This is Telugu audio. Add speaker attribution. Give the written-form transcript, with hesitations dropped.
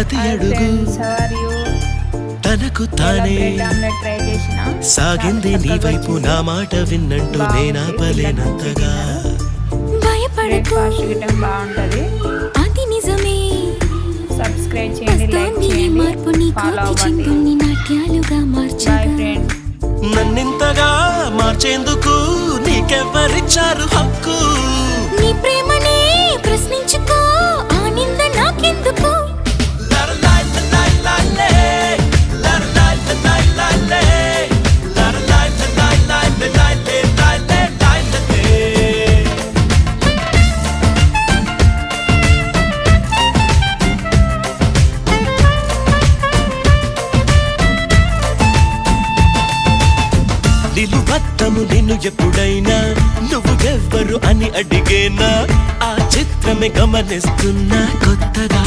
Speaker 1: ప్రతి అడుగు తనకు తానే సాగింది నీ వైపు నా మాట విన్నంటూ నేనాపలేనంతగా
Speaker 2: భయపడకు అది నిజమే
Speaker 3: సబ్స్క్రైబ్ చేయండి లైక్ చేయండి
Speaker 2: మార్పు నీ కోటి చిందుల్ని నాట్యాలుగా మార్చగా
Speaker 1: నన్నింతగా మార్చేందుకు నీకెవ్వరిచ్చారు హక్కు
Speaker 2: నీ ప్రేమనే ప్రశ్నించుకో ఆ నింద నాకెందుకు
Speaker 1: నిలువత్తము నిన్ను ఎప్పుడైనా నువ్వు ఎవ్వరు అని అడిగేనా ఆ చిత్రమే గమనిస్తున్నా కొత్తగా